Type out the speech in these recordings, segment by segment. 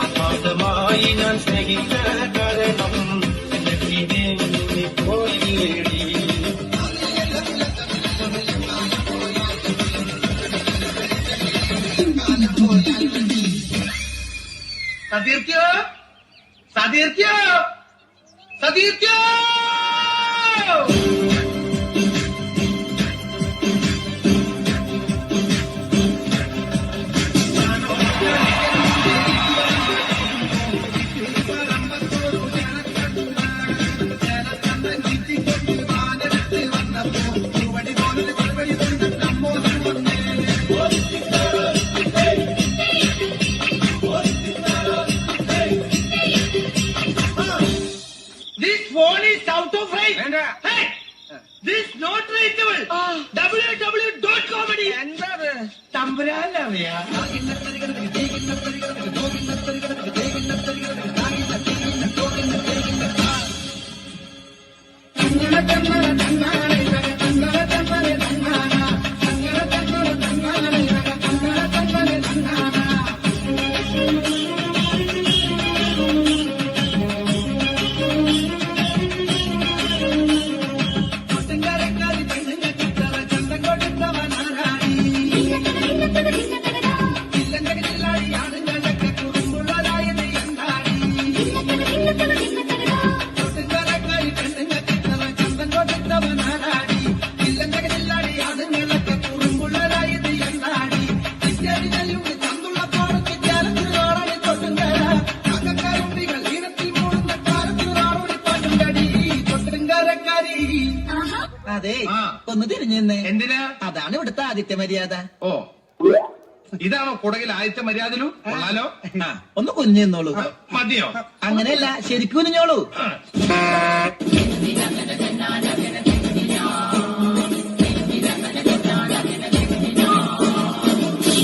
അസാധമായി ഞാൻ സ്നേഹിച്ച കാരണം എന്റെ പിന്നെ പോയില്ലേടി. സതീർക്കോ സതീർക്കോ സതീർക്കോ www.comedy എന്താണ് തമ്പുരാനറിയാ. അതെ, ഒന്ന് തിരിഞ്ഞെന്നേ. എന്തിനാ? അതാണ് ഇവിടുത്തെ ആദിത്യ മര്യാദ. ഓ, ഇതാണോ കുടകിൽ ആദിത്യ മര്യാദലു? കൊള്ളാലോ. ഒന്ന് കുഞ്ഞെന്നോളൂ. മതിയോ? അങ്ങനെയല്ല, ശരിക്കും കുഞ്ഞോളൂ.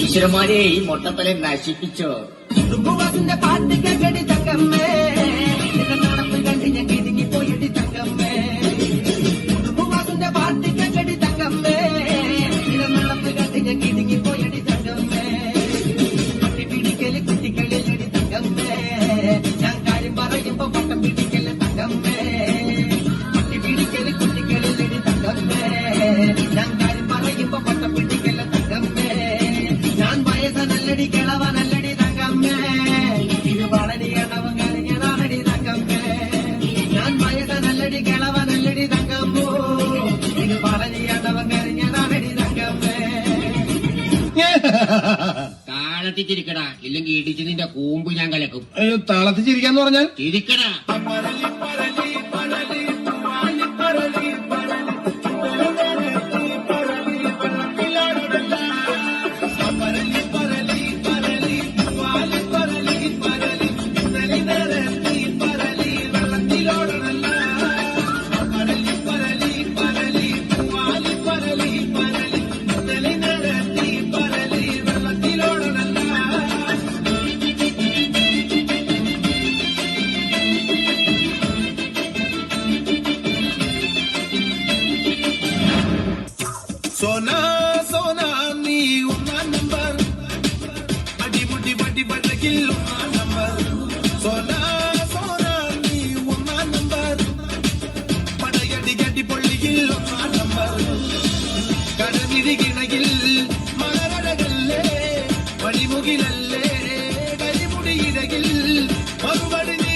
ഈശ്വരന്മാരെ ഈ മൊട്ടത്തലെ നശിപ്പിച്ചോ. പാട്ടിക്കടി തങ്കമ്മേ, നടപ്പ് കണ്ടി ഞാൻ കിടുങ്ങി പോയടി തങ്കമ്മേ. പാട്ടിക്കടി തങ്കമ്മേ, നടപ്പ് കണ്ടി ഞാൻ കിടുങ്ങി പോയടി തങ്കമ്മേ. പട്ടി പിടിക്കല് കുട്ടികളിലടി തങ്കമ്മേ, ഞാൻ കാര്യം പറയുമ്പോ പട്ടം പിടിക്കല് തങ്കമ്മേ. പട്ടി പിടിക്കല് കുട്ടികളിലടി തങ്കമ്മേ, ഞാൻ കാര്യം പറയുമ്പോ പട്ടം പിടിക്കല് തങ്കമ്മേ. ഞാൻ വയസ്സനല്ലടി കിളവനല്ലടി തങ്കമ്മേ, ഇത് വളരെ ഇടവം കളിഞ്ഞതാണടി തങ്കമ്മേ. ഞാൻ വയസ്സനല്ലടി കിളവനല്ലടി തങ്കമ്മോ, ഇത് വളരെ ഇടവം കരിഞ്ഞതാണടി തങ്കമ്മേ. താളത്തിൽ ചിരിക്കടാ, ഇല്ലെങ്കിൽ ഇടിച്ച് നിന്റെ കൂമ്പ് ഞാൻ കലക്കും. അയ്യോ, താളത്തിൽ ചിരിക്കാന്ന് പറഞ്ഞാൽ ചിരിക്കടാ. സോനാ സോനാ നീ ഒന്നാം നമ്പർ, അടിമുടി വടി വടകിൽ ഒന്നാം നമ്പർ. സോനാ സോനാ നീ ഒന്നാം നമ്പർ, പടയടി കടി പൊള്ളിയിൽ ഒന്നാം നമ്പർ. കടനിരികിണയിൽ മലരടകല്ലേ, വഴിമുകിലല്ലേ കരിമുടി ഇടകിൽ മറുപടി